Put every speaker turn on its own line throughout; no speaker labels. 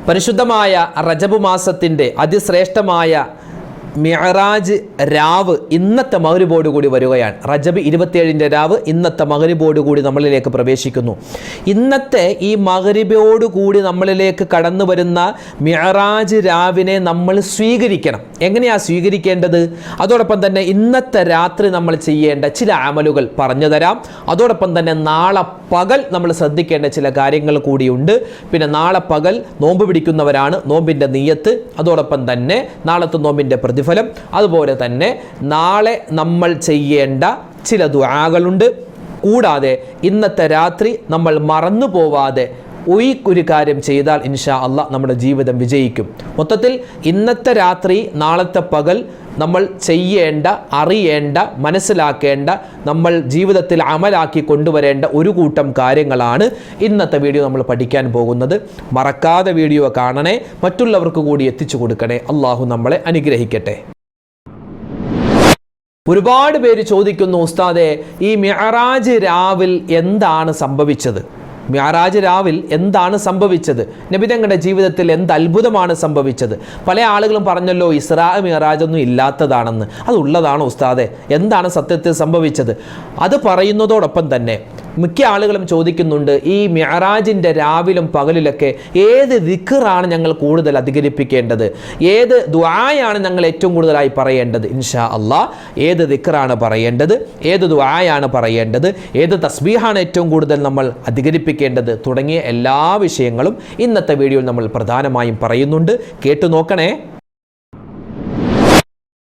പരിശുദ്ധമായ റജബ് മാസത്തിൻ്റെ അതിശ്രേഷ്ഠമായ മിഅ്റാജ് രാവ് ഇന്നത്തെ മഗ്‌രിബോട് കൂടി വരികയാണ്. റജബ് 27 രാവ് ഇന്നത്തെ മഗ്‌രിബോട് കൂടി നമ്മളിലേക്ക് പ്രവേശിക്കുന്നു. ഇന്നത്തെ ഈ മഗ്‌രിബോട് കൂടി നമ്മളിലേക്ക് കടന്നു വരുന്ന മിഅ്റാജ് രാവിനെ നമ്മൾ സ്വീകരിക്കണം. എങ്ങനെയാണ് സ്വീകരിക്കേണ്ടത്? അതോടൊപ്പം തന്നെ ഇന്നത്തെ രാത്രി നമ്മൾ ചെയ്യേണ്ട ചില അമലുകൾ പറഞ്ഞു തരാം. അതോടൊപ്പം തന്നെ നാളെ പകൽ നമ്മൾ ശ്രദ്ധിക്കേണ്ട ചില കാര്യങ്ങൾ കൂടിയുണ്ട്. പിന്നെ നാളെ പകൽ നോമ്പ് പിടിക്കുന്നവരാണ്, നോമ്പിൻ്റെ നിയ്യത്ത്, അതോടൊപ്പം തന്നെ നാളത്തെ നോമ്പിൻ്റെ പ്രതിഫലം, അതുപോലെ തന്നെ നാളെ നമ്മൾ ചെയ്യേണ്ട ചില ദുആകളുണ്ട്. കൂടാതെ ഇന്നത്തെ രാത്രി നമ്മൾ മറന്നു പോവാതെ ഒരു കാര്യം ചെയ്താൽ ഇൻഷാ അല്ലാഹ് നമ്മുടെ ജീവിതം വിജയിക്കും. മൊത്തത്തിൽ ഇന്നത്തെ രാത്രി നാളത്തെ പകൽ നമ്മൾ ചെയ്യേണ്ട, അറിയേണ്ട, മനസ്സിലാക്കേണ്ട, നമ്മൾ ജീവിതത്തിൽ അമലാക്കി കൊണ്ടുവരേണ്ട ഒരു കൂട്ടം കാര്യങ്ങളാണ് ഇന്നത്തെ വീഡിയോ നമ്മൾ പഠിക്കാൻ പോകുന്നത്. മറക്കാതെ വീഡിയോ കാണണേ, മറ്റുള്ളവർക്ക് കൂടി എത്തിച്ചു കൊടുക്കണേ. അള്ളാഹു നമ്മളെ അനുഗ്രഹിക്കട്ടെ. ഒരുപാട് പേര് ചോദിക്കുന്നു, ഉസ്താദേ ഈ മിഅ്റാജ് രാവിൽ എന്താണ് സംഭവിച്ചത്? മിഅ്റാജ് രാവിൽ എന്താണ് സംഭവിച്ചത്? നബി തങ്ങളുടെ ജീവിതത്തിൽ എന്ത് അത്ഭുതമാണ് സംഭവിച്ചത്? പല ആളുകളും പറഞ്ഞല്ലോ ഇസ്രാ മിഅ്റാജ് ഒന്നും ഇല്ലാത്തതാണെന്ന്. അതുള്ളതാണ് ഉസ്താദെ, എന്താണ് സത്യത്തിൽ സംഭവിച്ചത്? അത് പറയുന്നതോടൊപ്പം തന്നെ മിക്ക ആളുകളും ചോദിക്കുന്നുണ്ട്, ഈ മിഅ്റാജിൻ്റെ രാവിലും പകലിലൊക്കെ ഏത് ദിക്റാണ് ഞങ്ങൾ കൂടുതൽ അധികരിപ്പിക്കേണ്ടത്? ഏത് ദുആയാണ് ഞങ്ങൾ ഏറ്റവും കൂടുതലായി പറയേണ്ടത്? ഇൻഷാ അല്ലാഹ് ഏത് ദിക്റാണ് പറയേണ്ടത്, ഏത് ദുആയാണ് പറയേണ്ടത്, ഏത് തസ്ബീഹാണ് ഏറ്റവും കൂടുതൽ നമ്മൾ അധികരിപ്പിക്കേണ്ടത് തുടങ്ങിയ എല്ലാ വിഷയങ്ങളും ഇന്നത്തെ വീഡിയോയിൽ നമ്മൾ പ്രധാനമായും പറയുന്നുണ്ട്. കേട്ടു നോക്കണേ.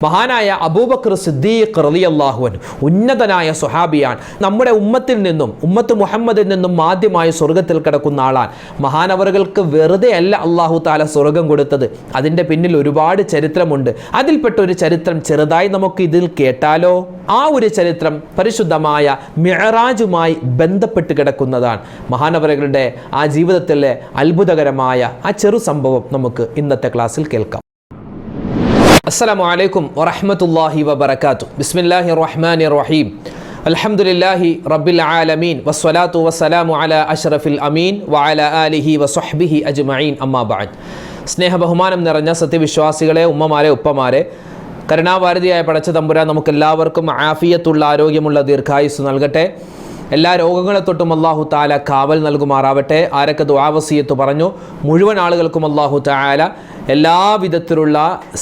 മഹാനായ അബൂബക്കർ സിദ്ദീഖ് റളിയല്ലാഹു അൻഹു ഉന്നതനായ സ്വഹാബിയാണ്. നമ്മുടെ ഉമ്മത്തിൽ നിന്നും, ഉമ്മത്ത് മുഹമ്മദിൽ നിന്നും ആദ്യമായി സ്വർഗത്തിൽ കിടക്കുന്ന ആളാണ്. മഹാനവറുകൾക്ക് വെറുതെ അല്ല അല്ലാഹു തആല സ്വർഗം കൊടുത്തത്. അതിൻ്റെ പിന്നിൽ ഒരുപാട് ചരിത്രമുണ്ട്. അതിൽപ്പെട്ട ഒരു ചരിത്രം ചെറുതായി നമുക്ക് ഇതിൽ കേട്ടാലോ? ആ ഒരു ചരിത്രം പരിശുദ്ധമായ മിഅ്റാജുമായി ബന്ധപ്പെട്ട് കിടക്കുന്നതാണ്. മഹാനവറുകളുടെ ആ ജീവിതത്തിലെ അത്ഭുതകരമായ ആ ചെറു സംഭവം നമുക്ക് ഇന്നത്തെ ക്ലാസ്സിൽ കേൾക്കാം. അസ്സലാമു അലൈക്കും വറഹ്മത്തുള്ളാഹി വബറകാതുഹു. ബിസ്മില്ലാഹിർ റഹ്മാനിർ റഹീം. അൽഹംദുലില്ലാഹി റബ്ബിൽ ആലമീൻ വസ്സലാത്തു വസ്സലാമു അലാ അഷ്റഫിൽ അമീൻ വഅലാ ആലിഹി വസ്വഹ്ബിഹി അജ്മഈൻ. അമ്മാ ബഅദ്. സ്നേഹ ബഹുമാനം നിറഞ്ഞ സത്യവിശ്വാസികളെ, ഉമ്മമാരെ, ഉപ്പമാരെ, കരുണാവാരിധിയായ പടച്ച തമ്പുരാൻ നമുക്കെല്ലാവർക്കും ആഫിയത്തുള്ള, ആരോഗ്യമുള്ള ദീർഘായുസ്സ് നൽകട്ടെ. എല്ലാ രോഗങ്ങളെ തൊട്ടും അല്ലാഹു തആല കാവൽ നൽകുമാറാവട്ടെ. ആരൊക്കെ ദുആ വസിയത്ത് പറഞ്ഞു മുഴുവൻ ആളുകൾക്കും അല്ലാഹു തആല എല്ലാവിധത്തിലുള്ള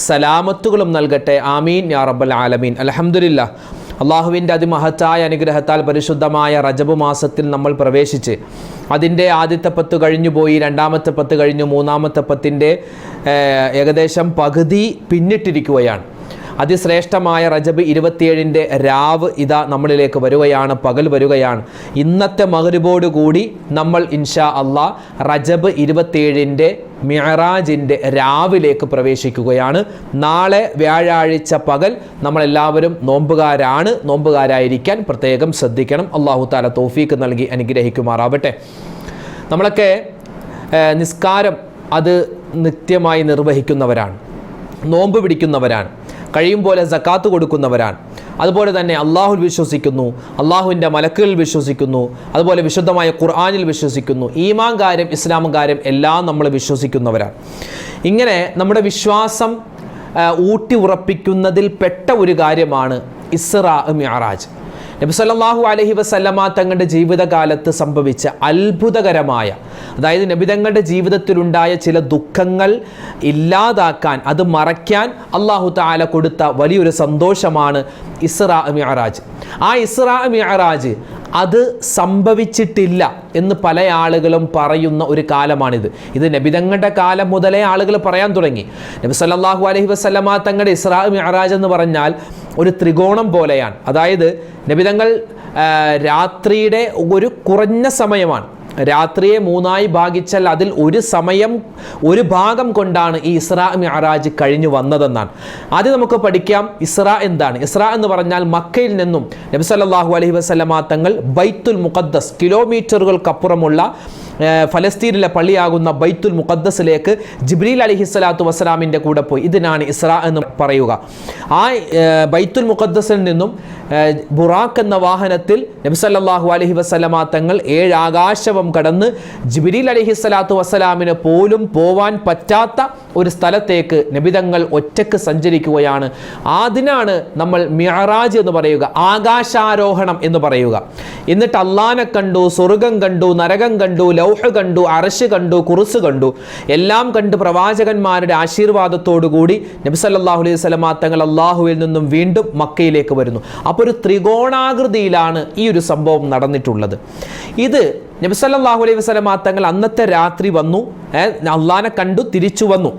സലാമത്തുകളും നൽകട്ടെ. ആമീൻ യാ റബ്ബൽ ആലമീൻ. അൽഹംദുലില്ലാഹ്. അള്ളാഹുവിൻ്റെ അതിമഹത്തായ അനുഗ്രഹത്താൽ പരിശുദ്ധമായ റജബ് മാസത്തിൽ നമ്മൾ പ്രവേശിച്ച് അതിൻ്റെ ആദ്യത്തെ 10 കഴിഞ്ഞു പോയി, രണ്ടാമത്തെ 10 കഴിഞ്ഞു, മൂന്നാമത്തെ 10ൻ്റെ ഏകദേശം പകുതി പിന്നിട്ടിരിക്കുകയാണ്. അതിശ്രേഷ്ഠമായ റജബ് 27ൻ്റെ രാവ് ഇതാ നമ്മളിലേക്ക് വരികയാണ്, പകൽ വരികയാണ്. ഇന്നത്തെ മഗ്‌രിബോട് കൂടി നമ്മൾ ഇൻഷാ അല്ലാഹ് റജബ് 27ൻ്റെ മിഅ്റാജിൻ്റെ രാവിലേക്ക് പ്രവേശിക്കുകയാണ്. നാളെ വ്യാഴാഴ്ച പകൽ നമ്മളെല്ലാവരും നോമ്പുകാരാണ്. നോമ്പുകാരായിരിക്കാൻ പ്രത്യേകം ശ്രദ്ധിക്കണം. അല്ലാഹു തആല തൗഫീക്ക് നൽകി അനുഗ്രഹിക്കുമാറാവട്ടെ. നമ്മളൊക്കെ നിസ്കാരം അത് നിത്യമായി നിർവഹിക്കുന്നവരാണ്, നോമ്പ് പിടിക്കുന്നവരാണ്, കഴിയും പോലെ സക്കാത്ത് കൊടുക്കുന്നവരാണ്. അതുപോലെ തന്നെ അള്ളാഹുൽ വിശ്വസിക്കുന്നു, അള്ളാഹുവിൻ്റെ മലക്കുകളിൽ വിശ്വസിക്കുന്നു, അതുപോലെ വിശുദ്ധമായ ഖുർആനിൽ വിശ്വസിക്കുന്നു. ഈമാൻ കാര്യം, ഇസ്ലാം കാര്യം എല്ലാം നമ്മൾ വിശ്വസിക്കുന്നവരാണ്. ഇങ്ങനെ നമ്മുടെ വിശ്വാസം ഊട്ടി ഉറപ്പിക്കുന്നതിൽ പെട്ട ഒരു കാര്യമാണ് ഇസ്റാ മിഅ്റാജ്. നബി സല്ലല്ലാഹു അലൈഹി വസല്ലമ തങ്ങളുടെ ജീവിതകാലത്ത് സംഭവിച്ച അത്ഭുതകരമായ, അതായത് നബി തങ്ങളുടെ ജീവിതത്തിലുണ്ടായ ചില ദുഃഖങ്ങൾ ഇല്ലാതാക്കാൻ, അത് മറയ്ക്കാൻ അല്ലാഹു തആല കൊടുത്ത വലിയൊരു സന്തോഷമാണ് ഇസ്റാ മിഅ്റാജ്. ആ ഇസ്റാ മിഅ്റാജ് അത് സംഭവിച്ചിട്ടില്ല എന്ന് പല ആളുകളും പറയുന്ന ഒരു കാലമാണിത്. ഇത് നബി തങ്ങളുടെ കാലം മുതലേ ആളുകൾ പറയാൻ തുടങ്ങി. നബി സല്ലല്ലാഹു അലൈഹി വസല്ലമ തങ്ങളുടെ ഇസ്റാ മിഅ്റാജ് എന്ന് പറഞ്ഞാൽ ഒരു ത്രികോണം പോലെയാണ്. അതായത് നബി തങ്ങൾ രാത്രിയുടെ ഒരു കുറഞ്ഞ സമയമാണ്. രാത്രിയെ 3ആയി ഭാഗിച്ചാൽ അതിൽ ഒരു ഭാഗം കൊണ്ടാണ് ഈ ഇസ്റാ മിഅ്റാജ് കഴിഞ്ഞു വന്നതെന്നാണ്. ആദ്യം നമുക്ക് പഠിക്കാം ഇസ്റാ എന്താണ്. ഇസ്റാ എന്ന് പറഞ്ഞാൽ മക്കയിൽ നിന്നും നബി സല്ലല്ലാഹു അലൈഹി വസല്ലമ തങ്ങൾ ബൈത്തുൽ മുഖദ്ദസ്, കിലോമീറ്ററുകൾക്കപ്പുറമുള്ള ഫലസ്തീനിലെ പള്ളിയാകുന്ന ബൈത്തുൽ മുഖദ്ദസിലേക്ക് ജിബ്രീൽ അലൈഹിസ്സലാത്തു വസ്സലാമിൻ്റെ കൂടെ പോയി. ഇതിനാണ് ഇസ്രാ എന്ന് പറയുക. ആ ബൈത്തുൽ മുഖദ്ദസിൽ നിന്നും ബുറാഖ് എന്ന വാഹനത്തിൽ നബി സല്ലല്ലാഹു അലൈഹി വസല്ലമ തങ്ങൾ 7 ആകാശവും കടന്ന് ജിബ്രീൽ അലൈഹിസ്സലാത്തു വസ്സലാമിന് പോലും പോവാൻ പറ്റാത്ത ഒരു സ്ഥലത്തേക്ക് നബിതങ്ങൾ ഒറ്റക്ക് സഞ്ചരിക്കുകയാണ്. അതിനാണ് നമ്മൾ മിഅറാജ് എന്ന് പറയുക, ആകാശാരോഹണം എന്ന് പറയുക. എന്നിട്ട് അള്ളാനെ കണ്ടു, സ്വർഗം കണ്ടു, നരകം കണ്ടു, ലൗഹ് കണ്ടു, അർശ് കണ്ടു, കുർസ് കണ്ടു. എല്ലാം കണ്ട് പ്രവാചകന്മാരുടെ ആശീർവാദത്തോടു കൂടി നബി സല്ലല്ലാഹു അലൈഹി വസല്ലമ തങ്ങൾ അള്ളാഹുവിൽ നിന്നും വീണ്ടും മക്കയിലേക്ക് വരുന്നു. അപ്പോൾ ഒരു ത്രികോണാകൃതിയിലാണ് ഈ ഒരു സംഭവം നടന്നിട്ടുള്ളത്. ഇത് നബി സല്ലല്ലാഹു അലൈഹി വസല്ലമ തങ്ങൾ അന്നത്തെ രാത്രി വന്നു, അള്ളാനെ കണ്ടു, തിരിച്ചു വന്നു.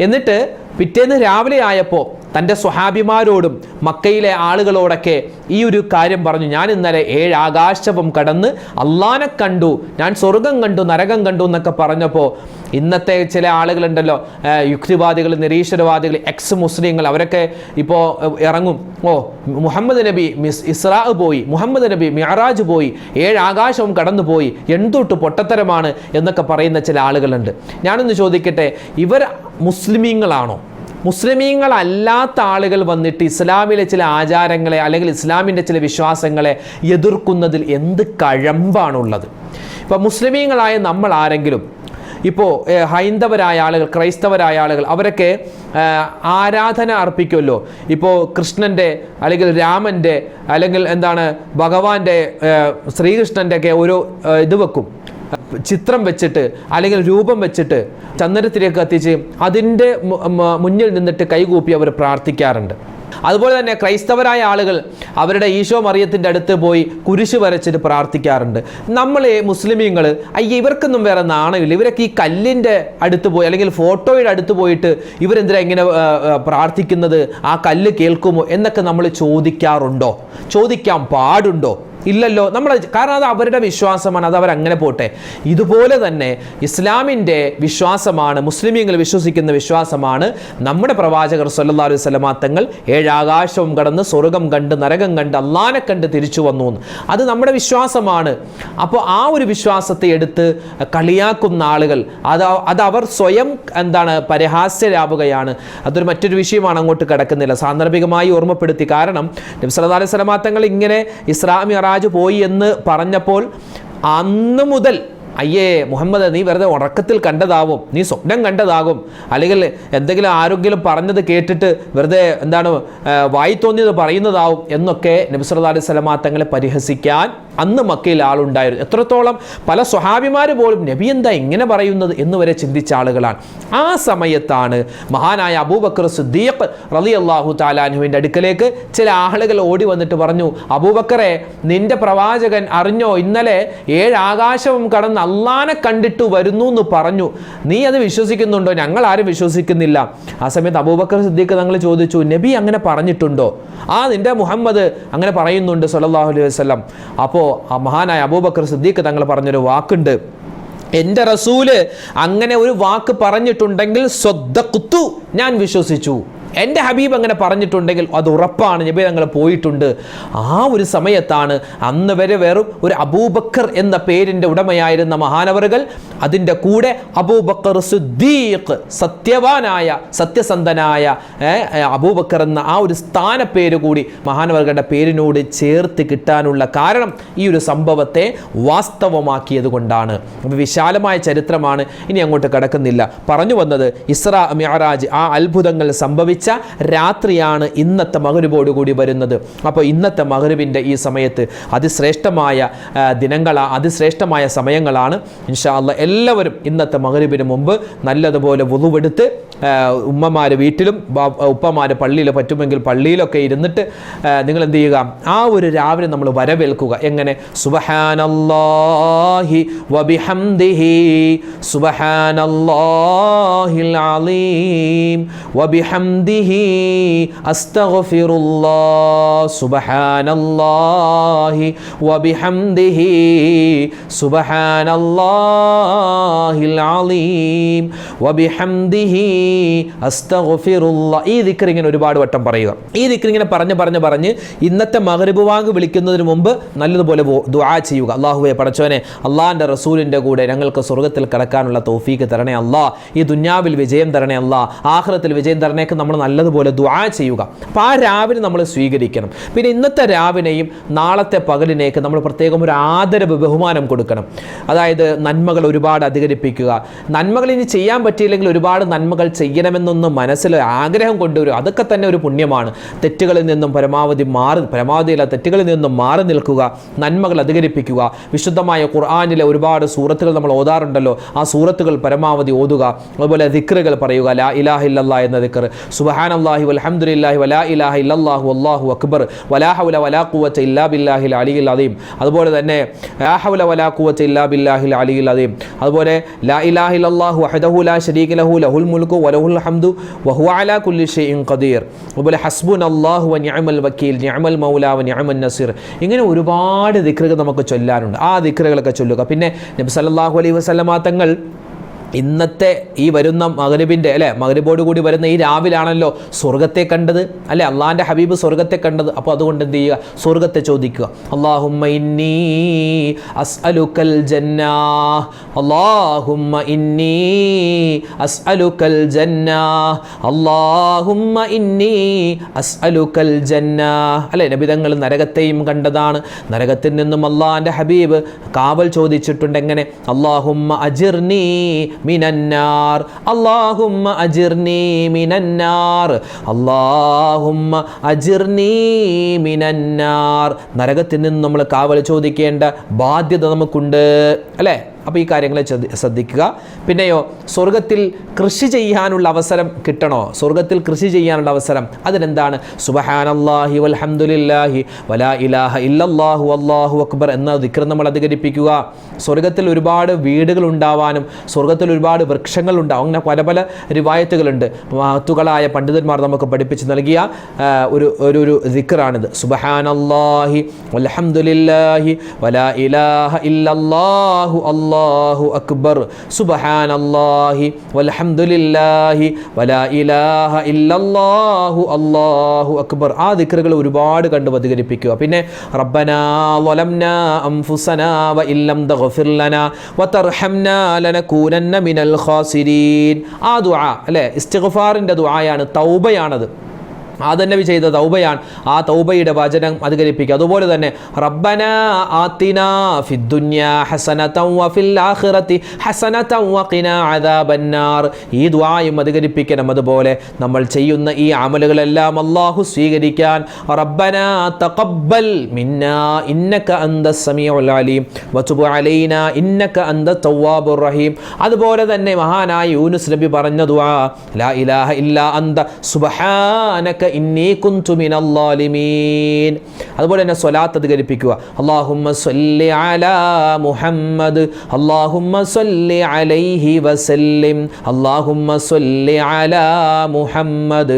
എന്നിട്ട് പിറ്റേന്ന് രാവിലെ ആയപ്പോൾ തൻ്റെ സ്വഹാബിമാരോടും മക്കയിലെ ആളുകളോടൊക്കെ ഈ ഒരു കാര്യം പറഞ്ഞു. ഞാൻ ഇന്നലെ 7 ആകാശവും കടന്ന് അള്ളാനെ കണ്ടു, ഞാൻ സ്വർഗം കണ്ടു, നരകം കണ്ടു എന്നൊക്കെ പറഞ്ഞപ്പോൾ ഇന്നത്തെ ചില ആളുകളുണ്ടല്ലോ, യുക്തിവാദികൾ, നിരീശ്വരവാദികൾ, എക്സ് മുസ്ലിങ്ങൾ, അവരൊക്കെ ഇപ്പോൾ ഇറങ്ങും. മുഹമ്മദ് നബി ഇസ്രാ പോയി, മുഹമ്മദ് നബി മിഅറാജ് പോയി, 7 ആകാശവും കടന്നു പോയി, എന്തൊട്ട് പൊട്ടത്തരമാണ് എന്നൊക്കെ പറയുന്ന ചില ആളുകളുണ്ട്. ഞാനൊന്ന് ചോദിക്കട്ടെ, ഇവർ മുസ്ലിമീങ്ങളാണോ? മുസ്ലിമീങ്ങളല്ലാത്ത ആളുകൾ വന്നിട്ട് ഇസ്ലാമിലെ ചില ആചാരങ്ങളെ അല്ലെങ്കിൽ ഇസ്ലാമിൻ്റെ ചില വിശ്വാസങ്ങളെ എതിർക്കുന്നതിൽ എന്ത് കഴമ്പാണുള്ളത്? ഇപ്പോൾ മുസ്ലിമീങ്ങളായ നമ്മൾ ആരെങ്കിലും, ഇപ്പോൾ ഹൈന്ദവരായ ആളുകൾ, ക്രൈസ്തവരായ ആളുകൾ, അവരൊക്കെ ആരാധന അർപ്പിക്കുമല്ലോ. ഇപ്പോൾ കൃഷ്ണൻ്റെ അല്ലെങ്കിൽ രാമൻ്റെ അല്ലെങ്കിൽ എന്താണ് ഭഗവാന്റെ ശ്രീകൃഷ്ണൻ്റെ ഒക്കെ ഒരു ഇത് വെക്കും, ചിത്രം വെച്ചിട്ട് അല്ലെങ്കിൽ രൂപം വെച്ചിട്ട് ചന്ദനത്തിലേക്ക് കത്തിച്ച് അതിൻ്റെ മുന്നിൽ നിന്നിട്ട് കൈകൂപ്പി അവർ പ്രാർത്ഥിക്കാറുണ്ട്. അതുപോലെ തന്നെ ക്രൈസ്തവരായ ആളുകൾ അവരുടെ ഈശോ മറിയത്തിൻ്റെ അടുത്ത് പോയി കുരിശ് വരച്ചിട്ട് പ്രാർത്ഥിക്കാറുണ്ട്. നമ്മൾ മുസ്ലിമീങ്ങൾ ഇവർക്കൊന്നും വേറെ നാണമില്ല, ഇവരൊക്കെ ഈ കല്ലിൻ്റെ അടുത്ത് പോയി അല്ലെങ്കിൽ ഫോട്ടോയുടെ അടുത്ത് പോയിട്ട് ഇവരെന്തിനാ ഇങ്ങനെ പ്രാർത്ഥിക്കുന്നത്, ആ കല്ല് കേൾക്കുമോ എന്നൊക്കെ നമ്മൾ ചോദിക്കാറുണ്ടോ? ചോദിക്കാൻ പാടുണ്ടോ? ഇല്ലല്ലോ. കാരണം അത് അവരുടെ വിശ്വാസമാണ്, അത് അവരങ്ങനെ പോട്ടെ. ഇതുപോലെ തന്നെ ഇസ്ലാമിൻ്റെ വിശ്വാസമാണ്, മുസ്ലിമീങ്ങൾ വിശ്വസിക്കുന്ന വിശ്വാസമാണ് നമ്മുടെ പ്രവാചകർ സല്ലല്ലാഹു അലൈഹി വസല്ലമ തങ്ങൾ 7 ആകാശവും കടന്ന് സ്വർഗം കണ്ട് നരകം കണ്ട് അള്ളാനെ കണ്ട് തിരിച്ചു വന്നു. അത് നമ്മുടെ വിശ്വാസമാണ്. അപ്പോൾ ആ ഒരു വിശ്വാസത്തെ എടുത്ത് കളിയാക്കുന്ന ആളുകൾ അത് അവർ സ്വയം പരിഹാസ്യരാവുകയാണ്. അതൊരു മറ്റൊരു വിഷയമാണ്, അങ്ങോട്ട് കിടക്കുന്നില്ല. സാന്ദർഭികമായി ഓർമ്മപ്പെടുത്തി. കാരണം നബി സല്ലല്ലാഹു അലൈഹി വസല്ലമ തങ്ങൾ ഇങ്ങനെ ഇസ്രാ മിഅറാജ് പോയി എന്ന് പറഞ്ഞപ്പോൾ അന്ന് മുതൽ മുഹമ്മദ്, നീ വെറുതെ ഉറക്കത്തിൽ കണ്ടതാവും, നീ സ്വപ്നം കണ്ടതാകും, അല്ലെങ്കിൽ എന്തെങ്കിലും ആരെങ്കിലും പറഞ്ഞത് കേട്ടിട്ട് വെറുതെ വായി തോന്നിയത് പറയുന്നതാവും എന്നൊക്കെ നബി സല്ലല്ലാഹു അലൈഹി വസല്ലമ തങ്ങളെ പരിഹസിക്കാൻ അന്ന് മക്കയിൽ ആളുണ്ടായിരുന്നു. എത്രത്തോളം പല സ്വഹാബിമാർ പോലും നബി എന്താ ഇങ്ങനെ പറയുന്നത് എന്ന് വരെ ചിന്തിച്ച ആളുകളാണ്. ആ സമയത്താണ് മഹാനായ അബൂബക്കർ സിദ്ദീഖ് റളിയല്ലാഹു തആല അൻഹുവിൻ്റെ അടുക്കലേക്ക് ചില ആളുകൾ ഓടി വന്നിട്ട് പറഞ്ഞു, അബൂബക്കറെ, നിന്റെ പ്രവാചകൻ അറിഞ്ഞോ, ഇന്നലെ 7 ആകാശവും കടന്ന് അള്ളാനെ കണ്ടിട്ട് വരുന്നു എന്ന് പറഞ്ഞു, നീ അത് വിശ്വസിക്കുന്നുണ്ടോ? ഞങ്ങൾ ആരും വിശ്വസിക്കുന്നില്ല. ആ സമയത്ത് അബൂബക്കർ സിദ്ദീഖ് തങ്ങൾ ചോദിച്ചു, നബി അങ്ങനെ പറഞ്ഞിട്ടുണ്ടോ? നിന്റെ മുഹമ്മദ് അങ്ങനെ പറയുന്നുണ്ട് സല്ലല്ലാഹു അലൈഹി വസല്ലം. അപ്പോൾ മഹാനായ അബൂബക്കർ സിദ്ദീഖ് തങ്ങൾ പറഞ്ഞൊരു വാക്കുണ്ട്, എൻ്റെ റസൂല് അങ്ങനെ ഒരു വാക്ക് പറഞ്ഞിട്ടുണ്ടെങ്കിൽ സ്വദ്ദഖ്തു, ഞാൻ വിശ്വസിച്ചു. എൻ്റെ ഹബീബ് അങ്ങനെ പറഞ്ഞിട്ടുണ്ടെങ്കിൽ അത് ഉറപ്പാണ്, നബി തങ്ങൾ പോയിട്ടുണ്ട്. ആ ഒരു സമയത്താണ് അന്ന് വരെ വെറും ഒരു അബൂബക്കർ എന്ന പേരിൻ്റെ ഉടമയായിരുന്ന മഹാനവറുകൾ അതിൻ്റെ കൂടെ അബൂബക്കർ സിദ്ദീഖ്, സത്യവാനായ സത്യസന്ധനായ അബൂബക്കർ എന്ന ആ ഒരു സ്ഥാനപ്പേര് കൂടി മഹാനവറുകളുടെ പേരിനോട് ചേർത്ത് കിട്ടാനുള്ള കാരണം ഈ ഒരു സംഭവത്തെ വാസ്തവമാക്കിയത് കൊണ്ടാണ്. വിശാലമായ ചരിത്രമാണ്, ഇനി അങ്ങോട്ട് കടക്കുന്നില്ല. പറഞ്ഞു വന്നത് ഇസ്രാ മിഅറാജ്, ആ അത്ഭുതങ്ങൾ സംഭവിച്ച രാത്രിയാണ് ഇന്നത്തെ മഗ്‌രിബോടുകൂടി വരുന്നത്. അപ്പോൾ ഇന്നത്തെ മഗ്‌രിബിൻ്റെ ഈ സമയത്ത് അതിശ്രേഷ്ഠമായ അതിശ്രേഷ്ഠമായ സമയങ്ങളാണ്. ഇൻഷാ അല്ലാഹ് എല്ലാവരും ഇന്നത്തെ മഗ്‌രിബിന് മുമ്പ് നല്ലതുപോലെ വുളുവെടുത്ത് ഉമ്മമാർ വീട്ടിലും ഉപ്പമാർ പള്ളിയിൽ, പറ്റുമെങ്കിൽ പള്ളിയിലൊക്കെ ഇരുന്നിട്ട് നിങ്ങൾ എന്ത് ചെയ്യുക, ആ ഒരു രാവിലെ നമ്മൾ വരവേൽക്കുക. എങ്ങനെ? സുബ്ഹാനല്ലാഹി വബിഹംദിഹി സുബ്ഹാനല്ലാഹിൽ അലീം വബിഹംദിഹി അസ്തഗ്ഫിറുല്ലാഹ് സുബ്ഹാനല്ലാഹി വബിഹംദിഹി സുബ്ഹാനല്ലാഹിൽ അലീം വബിഹംദിഹി അസ്തഗ്ഫിറുല്ലാഹ്. ഈ ദിക്ർ ഇങ്ങനെ ഒരുപാട് വട്ടം പറയുക. ഈ ദിക്ർ ഇങ്ങനെ പറഞ്ഞ് ഇന്നത്തെ മഗ്രിബ് വാങ്ക് വിളിക്കുന്നതിന് മുമ്പ് നല്ലതുപോലെ ദുആ ചെയ്യുക. അല്ലാഹുവേ പടച്ചോനെ, അള്ളാഹിൻ്റെ റസൂലിൻ്റെ കൂടെ ഞങ്ങൾക്ക് സ്വർഗ്ഗത്തിൽ കടക്കാനുള്ള തൗഫീക്ക് തരണേ അല്ലാ, ഈ ദുനിയാവിൽ വിജയം തരണേ അല്ലാ, ആഖിറത്തിൽ വിജയം തരണേക്ക് നമ്മൾ നല്ലതുപോലെ ദുആ ചെയ്യുക. അപ്പോൾ ആ രാവിനെ നമ്മൾ സ്വീകരിക്കണം. പിന്നെ ഇന്നത്തെ രാവിനെയും നാളത്തെ പകലിനേക്ക് നമ്മൾ പ്രത്യേകം ഒരു ആദരവ് ബഹുമാനം കൊടുക്കണം. അതായത് നന്മകൾ ഒരുപാട് അധികരിപ്പിക്കുക. നന്മകൾ ഇനി ചെയ്യാൻ പറ്റിയില്ലെങ്കിൽ ഒരുപാട് നന്മകൾ ചെയ്യണമെന്നൊന്ന് മനസ്സിൽ ആഗ്രഹം കൊണ്ടുവരും. അതൊക്കെ തന്നെ ഒരു പുണ്യമാണ്. തെറ്റുകളിൽ നിന്നും പരമാവധിയില്ല തെറ്റുകളിൽ നിന്നും മാറി നിൽക്കുക, നന്മകൾ അധികരിപ്പിക്കുക. വിശുദ്ധമായ ഖുർആനിലെ ഒരുപാട് സൂറത്തുകൾ നമ്മൾ ഓതാറുണ്ടല്ലോ, ആ സൂറത്തുകൾ പരമാവധി ഓതുക. അതുപോലെ ദിക്റുകൾ പറയുക. ലാ ഇലാഹ ഇല്ലല്ലാഹ് എന്ന ദിക്ർ, സുബ്ഹാനല്ലാഹി വൽഹംദുലില്ലാഹി വലാ ഇലാഹ ഇല്ലല്ലാഹു വല്ലാഹു അക്ബർ വലാ ഹൗല വലാ ഖുവത ഇല്ലാ ബില്ലാഹിൽ അലിയിൽ അദീം. അതുപോലെ തന്നെ ലാ ഹൗല വലാ ഖുവത ഇല്ലാ ബില്ലാഹിൽ അലിയിൽ അദീം. അതുപോലെ ലാ ഇലാഹ ഇല്ലല്ലാഹു വഹ്ദഹു ലാ ശരീക ലഹു ലഹുൽ മുൽക്കു വലഹുൽ ഹംദു വഹുവ അലാ കുല്ലി ഷൈഇൻ ഖദീർ. അതുപോലെ ഹസ്ബുനല്ലാഹു വനിഅമൽ വക്കീൽ നിഅമൽ മൗലാ വനിഅമൻ നസീർ. ഇങ്ങനെ ഒരുപാട് ദിക്റുകൾ നമുക്ക് ചൊല്ലാനുണ്ട്. ആ ദിക്റുകളൊക്കെ ചൊല്ലുക. പിന്നെ നബി സല്ലല്ലാഹു അലൈഹി വസല്ലമ തങ്ങൾ ഇന്നത്തെ ഈ വരുന്ന മഗ്രിബിൻ്റെ മഗ്രിബോട് കൂടി വരുന്ന ഈ രാവിലാണല്ലോ സ്വർഗത്തെ കണ്ടത്, അല്ലെ, അള്ളാഹിൻ്റെ ഹബീബ് സ്വർഗത്തെ കണ്ടത്. അപ്പോൾ അതുകൊണ്ട് എന്ത് ചെയ്യുക, സ്വർഗത്തെ ചോദിക്കുക. അല്ലാഹുമ്മ ഇന്നി അസ്അലുക്കൽ ജന്ന, അല്ലാഹുമ്മ ഇന്നി അസ്അലുക്കൽ ജന്ന, അല്ലാഹുമ്മ ഇന്നി അസ്അലുക്കൽ ജന്ന. അല്ലെ, നബിതങ്ങൾ നരകത്തെയും കണ്ടതാണ്. നരകത്തിൽ നിന്നും അള്ളാഹിൻ്റെ ഹബീബ് കാവൽ ചോദിച്ചിട്ടുണ്ട്. എങ്ങനെ? അല്ലാഹുമ്മ അജിർനി മിനന്നാർ, അല്ലാഹുമ്മ അജിർനി മിനന്നാർ, അല്ലാഹുമ്മ അജിർനി മിനന്നാർ. നരകത്തിൽ നിന്ന് നമ്മൾ കാവൽ ചോദിക്കേണ്ട ബാധ്യത നമുക്കുണ്ട്, അല്ലേ? അപ്പോൾ ഈ കാര്യങ്ങളെ ശ്രദ്ധിക്കുക. പിന്നെയോ, സ്വർഗത്തിൽ കൃഷി ചെയ്യാനുള്ള അവസരം കിട്ടണോ? സ്വർഗത്തിൽ കൃഷി ചെയ്യാനുള്ള അവസരം, അതിനെന്താണ്? സുബ്ഹാനല്ലാഹി വൽഹംദുലില്ലാഹി വലാ ഇലാഹ ഇല്ലല്ലാഹു വല്ലാഹു അക്ബർ എന്ന ദിക്ർ നമ്മൾ അധികരിപ്പിക്കുക. സ്വർഗത്തിൽ ഒരുപാട് വീടുകൾ ഉണ്ടാവാനും സ്വർഗത്തിൽ ഒരുപാട് വൃക്ഷങ്ങൾ ഉണ്ടാവും. അങ്ങനെ പല പല റിവായത്തുകളുണ്ട്. മഹത്തുക്കളായ പണ്ഡിതന്മാർ നമുക്ക് പഠിപ്പിച്ച് നൽകിയ ഒരു ദിക്റാണിത്. സുബ്ഹാനല്ലാഹി വൽഹംദുലില്ലാഹി വലാ ഇലാഹ ഇല്ലല്ലാഹു അല്ലാഹു അക്ബർ, സുബ്ഹാനല്ലാഹി വൽഹംദുലില്ലാഹി വലാ ഇലാഹ ഇല്ലല്ലാഹു അല്ലാഹു അക്ബർ. ആ ദിക്റുകൾ ഒരുപാട് കണ്ട് അധികരിപ്പിക്കുക. പിന്നെ റബ്ബനാ വലംനാ അൻഫുസനാ വഇല്ലം തഗ്ഫിർ ലനാ വതർഹംനാ ലനകൂനന്ന മിനൽ ഖാസിരീൻ. ആ ദുആ, അല്ലേ, ഇസ്തിഗ്ഫാറിൻ്റെ ദുആയാണ്, തൗബയാണത്. ആദം നബി ചെയ്ത തൗബയാണ്. ആ തൗബയുടെ വചനം അധികരിപ്പിക്കുക. അതുപോലെ തന്നെ റബ്ബനാ ആതിനാ ഫിദ്ദുനിയാ ഹസനതൻ വഫിൽ ആഖിറതി ഹസനതൻ വഖിനാ അദാബന്നാർ. ഈ ദുആയും അധികരിപ്പിക്കണം. അതുപോലെ നമ്മൾ ചെയ്യുന്ന ഈ അമലുകളെല്ലാം അല്ലാഹു സ്വീകരിക്കാൻ റബ്ബനാ തഖബ്ബൽ മിന്നാ ഇന്നക അന്തസ് സമീഉൽ അലീം വതുബ് അലൈനാ ഇന്നക അന്തത് തവ്വാബുർ റഹീം. അതുപോലെ തന്നെ മഹാനായ യൂനുസ് നബി പറഞ്ഞ ദുആ, ലാ ഇലാഹ ഇല്ലാ അന്ത സുബ്ഹാനക ഇന്നി കുന്തു മിനൽ ളാലിമീൻ. അതുപോലെ തന്നെ സ്വലാത്ത് അധികരിപ്പിക്കുക. അല്ലാഹുമ്മ സ്വല്ലി അലാ മുഹമ്മദ്, അല്ലാഹുമ്മ സ്വല്ലി അലൈഹി വസല്ലിം, അല്ലാഹുമ്മ സ്വല്ലി അലാ മുഹമ്മദ്,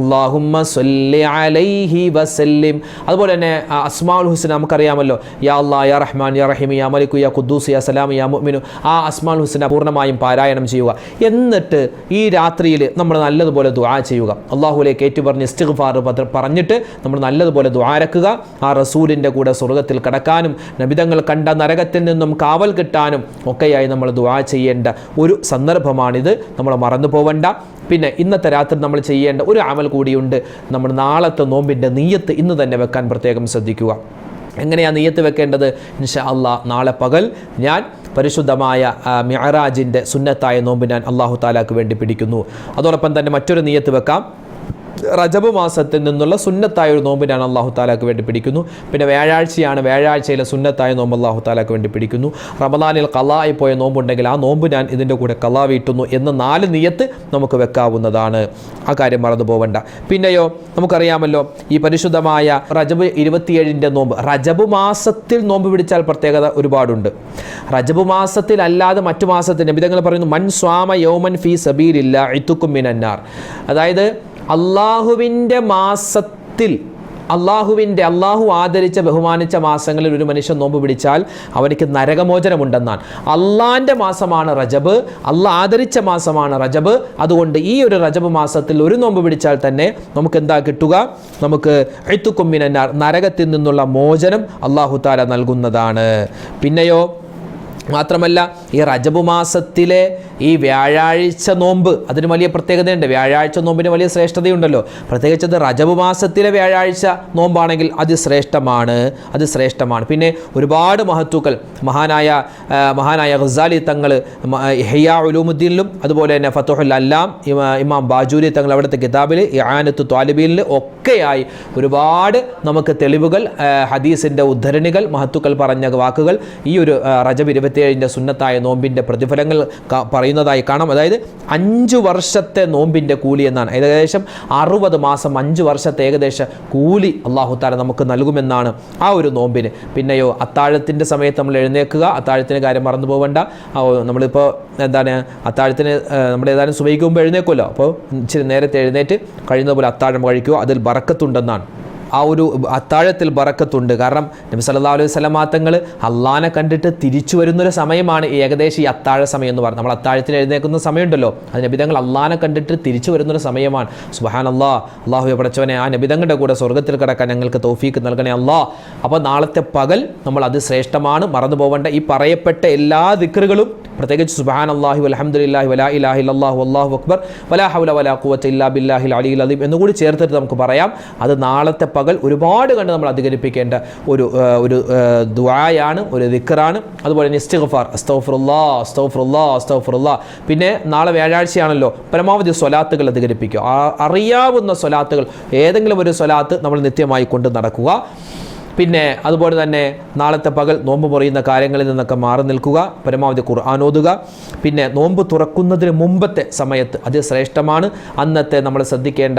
അല്ലാഹുമ്മ സ്വല്ലി അലൈഹി വസല്ലിം. അതുപോലെ തന്നെ അസ്മാഉൽ ഹുസ്ന നമുക്കറിയാമല്ലോ. യാ അല്ലാഹ്, യാ റഹ്മാൻ, യാ റഹീം, യാ മലിക്, യാ ഖുദ്ദൂസ്, യാ സലാം, യാ മുഅ്മിനു. ആ അസ്മാഉൽ ഹുസ്ന പൂർണ്ണമായും പാരായണം ചെയ്യുക. എന്നിട്ട് ഈ രാത്രിയിൽ നമ്മൾ നല്ലതുപോലെ ദുആ ചെയ്യുക. അല്ലാഹുവിലേക്ക് ഏറ്റുപറഞ്ഞ് ഇസ്തിഗ്ഫാർ പറഞ്ഞിട്ട് നമ്മൾ നല്ലതുപോലെ ദുആരക്കുക. ആ റസൂലിൻ്റെ കൂടെ സ്വർഗത്തിൽ കടക്കാനും നബിതങ്ങൾ കണ്ട നരകത്തിൽ നിന്നും കാവൽ കിട്ടാനും ഒക്കെയായി നമ്മൾ ദുആ ചെയ്യേണ്ട ഒരു സന്ദർഭമാണിത്. നമ്മൾ മറന്നു പോവണ്ട. പിന്നെ ഇന്നത്തെ രാത്രി നമ്മൾ ചെയ്യേണ്ട ഒരു അമൽ കൂടിയുണ്ട്. നമ്മൾ നാളത്തെ നോമ്പിൻ്റെ നിയ്യത്ത് ഇന്ന് തന്നെ വെക്കാൻ പ്രത്യേകം ശ്രദ്ധിക്കുക. എങ്ങനെയാണ് നിയ്യത്ത് വെക്കേണ്ടത്? ഇൻഷാ അല്ലാഹ് നാളെ പകൽ ഞാൻ പരിശുദ്ധമായ മിഅ്റാജിൻ്റെ സുന്നത്തായ നോമ്പ് ഞാൻ അല്ലാഹു തആലാക്ക് വേണ്ടി പിടിക്കുന്നു. അതോടൊപ്പം തന്നെ മറ്റൊരു നിയ്യത്ത് വെക്കാം. റജബ് മാസത്തിൽ നിന്നുള്ള സുന്നത്തായ ഒരു നോമ്പ് ഞാൻ അല്ലാഹു തആലാക്ക് വേണ്ടി പിടിക്കുന്നു. പിന്നെ വ്യാഴാഴ്ചയാണ്, വ്യാഴാഴ്ചയിലെ സുന്നത്തായ നോമ്പ് അല്ലാഹു തആലാക്ക് വേണ്ടി പിടിക്കുന്നു. റമദാനിൽ ഖളായി പോയ നോമ്പുണ്ടെങ്കിൽ ആ നോമ്പ് ഞാൻ ഇതിൻ്റെ കൂടെ ഖളാ വീട്ടുന്നു എന്ന 4 നിയ്യത്ത് നമുക്ക് വെക്കാവുന്നതാണ്. ആ കാര്യം മറന്നു പോവണ്ട. പിന്നെയോ, നമുക്കറിയാമല്ലോ ഈ പരിശുദ്ധമായ റജബ് 27ൻ്റെ നോമ്പ്. റജബ് മാസത്തിൽ നോമ്പ് പിടിച്ചാൽ പ്രത്യേകത ഒരുപാടുണ്ട്. റജബ് മാസത്തിൽ അല്ലാതെ മറ്റു മാസത്തിൽ നബിതങ്ങൾ പറയുന്നു, മൻ സ്വാമ യൗമൻ ഫീ സബീലില്ലാഹി ഇതുക്കും മിനന്നാർ. അതായത് അള്ളാഹുവിൻ്റെ മാസത്തിൽ അള്ളാഹു ആദരിച്ച ബഹുമാനിച്ച മാസങ്ങളിൽ ഒരു മനുഷ്യൻ നോമ്പ് പിടിച്ചാൽ അവർക്ക് നരകമോചനമുണ്ടെന്നാണ്. അള്ളാന്റെ മാസമാണ് റജബ്, അള്ളാഹ് ആദരിച്ച മാസമാണ് റജബ്. അതുകൊണ്ട് ഈ ഒരു റജബ് മാസത്തിൽ ഒരു നോമ്പ് പിടിച്ചാൽ തന്നെ നമുക്ക് എന്താ കിട്ടുക? നമുക്ക് ഇത്ഖും മിനന്നാർ, നരകത്തിൽ നിന്നുള്ള മോചനം അല്ലാഹു തആല നൽകുന്നതാണ്. പിന്നെയോ മാത്രമല്ല, ഈ റജബ് മാസത്തിലെ ഈ വ്യാഴാഴ്ച നോമ്പ് അതിന് വലിയ പ്രത്യേകതയുണ്ട്. വ്യാഴാഴ്ച നോമ്പിന് വലിയ ശ്രേഷ്ഠതയുണ്ടല്ലോ. പ്രത്യേകിച്ചത് റജബ് മാസത്തിലെ വ്യാഴാഴ്ച നോമ്പാണെങ്കിൽ അത് ശ്രേഷ്ഠമാണ്. പിന്നെ ഒരുപാട് മഹത്തുക്കൾ മഹാനായ ഗസാലി തങ്ങൾ ഇഹ്യാ ഉലൂമുദ്ദീനിലും അതുപോലെ തന്നെ ഫതുഹുൽ അല്ലാം ഇമാം ബാജൂരി തങ്ങൾ അവിടുത്തെ കിതാബിൽ ഇആനത്തു ത്വാലിബീനിൽ ഒക്കെയായി ഒരുപാട് നമുക്ക് തെളിവുകൾ, ഹദീസിൻ്റെ ഉദ്ധരണികൾ, മഹത്തുക്കൾ പറഞ്ഞ വാക്കുകൾ ഈ ഒരു റജബ് 27 സുന്നത്തായ നോമ്പിൻ്റെ പ്രതിഫലങ്ങൾ പറയുന്നതായി കാണാം. അതായത് 5 വർഷത്തെ നോമ്പിൻ്റെ കൂലി എന്നാണ്. ഏകദേശം 60 മാസം 5 വർഷത്തെ ഏകദേശ കൂലി അല്ലാഹു തആല നമുക്ക് നൽകുമെന്നാണ് ആ ഒരു നോമ്പിന്. പിന്നെയോ അത്താഴത്തിൻ്റെ സമയത്ത് നമ്മൾ എഴുന്നേൽക്കുക. അത്താഴത്തിൻ്റെ കാര്യം മറന്നു പോകണ്ട. നമ്മളിപ്പോൾ അത്താഴത്തിന് നമ്മൾ ഏതായാലും സുബഹിക്ക് മുമ്പ് എഴുന്നേൽക്കുമല്ലോ. അപ്പോൾ ഇച്ചിരി നേരത്തെ എഴുന്നേറ്റ് കഴിയുന്ന പോലെ അത്താഴം കഴിക്കുക. അതിൽ ബറക്കത്തുണ്ടെന്നാണ്. ആ ഒരു അത്താഴത്തിൽ ബറക്കത്തുണ്ട്. കാരണം നബി സല്ലല്ലാഹു അലൈഹി വസല്ലം തങ്ങൾ അള്ളാനെ കണ്ടിട്ട് തിരിച്ചു വരുന്നൊരു സമയമാണ് ഏകദേശം ഈ അത്താഴ സമയം എന്ന് പറയുന്നത്. നമ്മൾ അത്താഴത്തിന് എഴുന്നേൽക്കുന്ന സമയമുണ്ടല്ലോ, അത് നബി തങ്ങൾ അള്ളാനെ കണ്ടിട്ട് തിരിച്ചു വരുന്നൊരു സമയമാണ്. സുബ്ഹാനല്ലാഹ്, അല്ലാഹുവേ പടച്ചവനെ, ആ നബി തങ്ങളുടെ കൂടെ സ്വർഗ്ഗത്തിൽ കിടക്കാൻ ഞങ്ങൾക്ക് തൗഫീക്ക് നൽകണേ അല്ലാഹ്. അപ്പോൾ നാളത്തെ പകൽ നമ്മൾ അത് ശ്രേഷ്ഠമാണ്, മറന്നു പോകേണ്ട. ഈ പറയപ്പെട്ട എല്ലാ ദിക്റുകളും, പ്രത്യേകിച്ച് സുബ്ഹാനല്ലാഹി വൽഹംദുലില്ലാഹി വലാ ഇലാഹ ഇല്ലല്ലാഹു വല്ലാഹു അക്ബർ വലാ ഹൗല വലാ ഖുവത ഇല്ലാ ബില്ലാഹിൽ അലിയിൽ അദീം എന്നുകൂടി ചേർത്തിട്ട് നമുക്ക് പറയാം. അത് നാളത്തെ പകൽ ഒരുപാട് കണ്ട് നമ്മൾ അധികരിപ്പിക്കേണ്ട ഒരു ദുആയാണ്, ഒരു ദിക്റാണ്. അതുപോലെ തന്നെ ഇസ്തിഗ്ഫാർ, അസ്തഗ്ഫിറുല്ലാഹ് അസ്തഗ്ഫിറുല്ലാഹ് അസ്തഗ്ഫിറുല്ലാഹ്. പിന്നെ നാളെ വ്യാഴാഴ്ചയാണല്ലോ, പരമാവധി സ്വലാത്തുകൾ അധികരിപ്പിക്കുക. അറിയാവുന്ന സ്വലാത്തുകൾ ഏതെങ്കിലും ഒരു സ്വലാത്ത് നമ്മൾ നിത്യമായി കൊണ്ട് നടക്കുക. പിന്നെ അതുപോലെ തന്നെ നാളത്തെ പകൽ നോമ്പ് മുറിയുന്ന കാര്യങ്ങളിൽ നിന്നൊക്കെ മാറി നിൽക്കുക, പരമാവധി ഖുർആൻ ഓതുക. പിന്നെ നോമ്പ് തുറക്കുന്നതിന് മുമ്പത്തെ സമയത്ത് അത് ശ്രേഷ്ഠമാണ്. അന്നത്തെ നമ്മൾ ശ്രദ്ധിക്കേണ്ട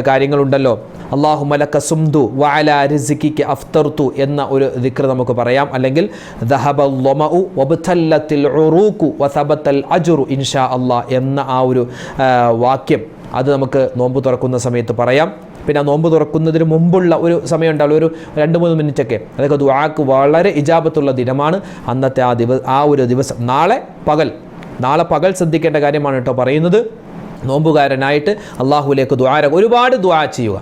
കാര്യങ്ങളുണ്ടല്ലോ. അല്ലാഹുമ്മ ലക സുംദു വഅലാ റിസ്ഖിക അഫ്തർതു എന്ന ഒരു ദിക്ർ നമുക്ക് പറയാം. അല്ലെങ്കിൽ ദഹബൽ ളമഉ വബ്തല്ലത്തിൽ ഉറൂഖു വസബത്തൽ അജ്റു ഇൻഷാ അല്ലാഹ് എന്ന ആ ഒരു വാക്യം അത് നമുക്ക് നോമ്പ് തുറക്കുന്ന സമയത്ത് പറയാം. പിന്നെ നോമ്പ് തുറക്കുന്നതിന് മുമ്പുള്ള ഒരു സമയം ഉണ്ടാവുള്ളൂ, ഒരു 2-3 മിനിറ്റൊക്കെ, അതൊക്കെ ദുആക്ക് വളരെ ഇജാബത്തുള്ള ദിനമാണ്. അന്നത്തെ ആ ഒരു ദിവസം നാളെ പകൽ ശ്രദ്ധിക്കേണ്ട കാര്യമാണ് കേട്ടോ പറയുന്നത്. നോമ്പുകാരനായിട്ട് അള്ളാഹുലേക്ക് ഒരുപാട് ദുആ ചെയ്യുക.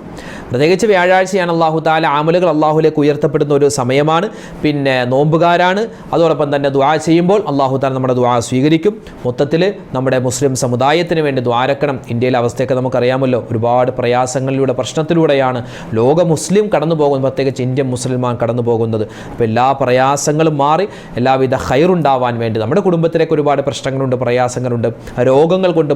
പ്രത്യേകിച്ച് വ്യാഴാഴ്ചയാണ് അല്ലാഹു തആല അമലുകൾ അള്ളാഹുലേക്ക് ഉയർത്തപ്പെടുന്ന ഒരു സമയമാണ്. പിന്നെ നോമ്പുകാരാണ്. അതോടൊപ്പം തന്നെ ദുആ ചെയ്യുമ്പോൾ അല്ലാഹു തആല നമ്മുടെ ദുആ സ്വീകരിക്കും. മൊത്തത്തിൽ നമ്മുടെ മുസ്ലിം സമുദായത്തിന് വേണ്ടി ദ്വാരക്കണം. ഇന്ത്യയിലെ അവസ്ഥയൊക്കെ നമുക്കറിയാമല്ലോ, ഒരുപാട് പ്രയാസങ്ങളിലൂടെ പ്രശ്നത്തിലൂടെയാണ് ലോക മുസ്ലിം കടന്നു പോകുന്നത്, പ്രത്യേകിച്ച് ഇന്ത്യൻ മുസ്ലിമാൻ കടന്നു പോകുന്നത്. അപ്പോൾ എല്ലാ പ്രയാസങ്ങളും മാറി എല്ലാവിധ ഖൈറുണ്ടാവാൻ വേണ്ടി, നമ്മുടെ കുടുംബത്തിലേക്ക് ഒരുപാട് പ്രശ്നങ്ങളുണ്ട്, പ്രയാസങ്ങളുണ്ട്, രോഗങ്ങൾ കൊണ്ട്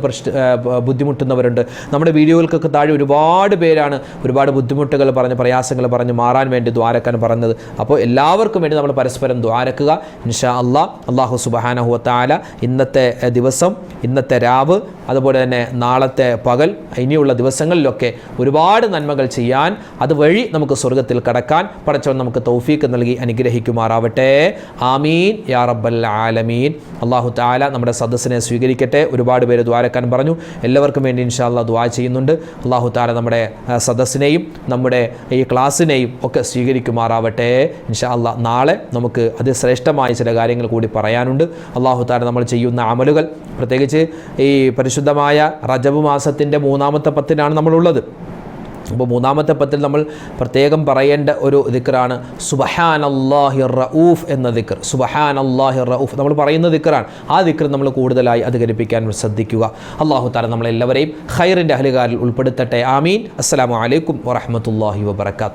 ബുദ്ധിമുട്ടുന്നവരുണ്ട്. നമ്മുടെ വീഡിയോകൾക്കൊക്കെ താഴെ ഒരുപാട് പേരാണ് ഒരുപാട് ബുദ്ധിമുട്ടുകൾ പറഞ്ഞ് പ്രയാസങ്ങൾ പറഞ്ഞ് മാറാൻ വേണ്ടി ദ്വാരക്കാൻ പറഞ്ഞത്. അപ്പോൾ എല്ലാവർക്കും വേണ്ടി നമ്മൾ പരസ്പരം ദ്വാരക്കുക. ഇൻഷാ അല്ലാഹ്. അല്ലാഹു സുബ്ഹാനഹു വ തആല ഇന്നത്തെ ദിവസം, ഇന്നത്തെ രാവ്, അതുപോലെ തന്നെ നാളത്തെ പകൽ, ഇനിയുള്ള ദിവസങ്ങളിലൊക്കെ ഒരുപാട് നന്മകൾ ചെയ്യാൻ, അതുവഴി നമുക്ക് സ്വർഗ്ഗത്തിൽ കടക്കാൻ പടച്ചവൻ നമുക്ക് തൗഫീക്ക് നൽകി അനുഗ്രഹിക്കുമാറാവട്ടെ. ആമീൻ യാ റബ്ബൽ ആലമീൻ. അല്ലാഹു തആല നമ്മുടെ സദസ്സിനെ സ്വീകരിക്കട്ടെ. ഒരുപാട് പേര് ദ്വാരക്കാൻ പറഞ്ഞു. എല്ലാവർക്കും വേണ്ടി ഇൻഷാ അല്ലാഹ് ദുആ ചെയ്യുന്നുണ്ട്. അല്ലാഹു തആല നമ്മുടെ സദസ്സിനെയും നമ്മുടെ ഈ ക്ലാസ്സിനെയും ഒക്കെ സ്വീകരിക്കുമാറാവട്ടെ. ഇൻഷാ അല്ലാഹ് നാളെ നമുക്ക് അതിശ്രേഷ്ഠമായ ചില കാര്യങ്ങൾ കൂടി പറയാനുണ്ട്. അല്ലാഹു തആല നമ്മൾ ചെയ്യുന്ന അമലുകൾ, പ്രത്യേകിച്ച് ഈ പരിശുദ്ധമായ റജബ് മാസത്തിൻ്റെ 3-ാമത്തെ പത്തിനാണ് നമ്മളുള്ളത്. അപ്പോൾ 3-ാമത്തെ പത്തിൽ നമ്മൾ പ്രത്യേകം പറയേണ്ട ഒരു ദിക്റാണ് സുബ്ഹാനല്ലാഹിർ റഊഫ് എന്ന ദിക്ർ. സുബ്ഹാനല്ലാഹിർ റഊഫ് നമ്മൾ പറയുന്ന ദിക്റാണ്. ആ ദിക്ർ നമ്മൾ കൂടുതലായി അധികരിപ്പിക്കാൻ ശ്രദ്ധിക്കുക. അല്ലാഹു തആല നമ്മളെല്ലാവരെയും ഖൈറിൻ്റെ അഹ്ലുകാരിൽ ഉൾപ്പെടുത്തട്ടെ. ആമീൻ. അസ്സലാമു അലൈക്കും വറഹ്മത്തുള്ളാഹി വബറകാതുഹു.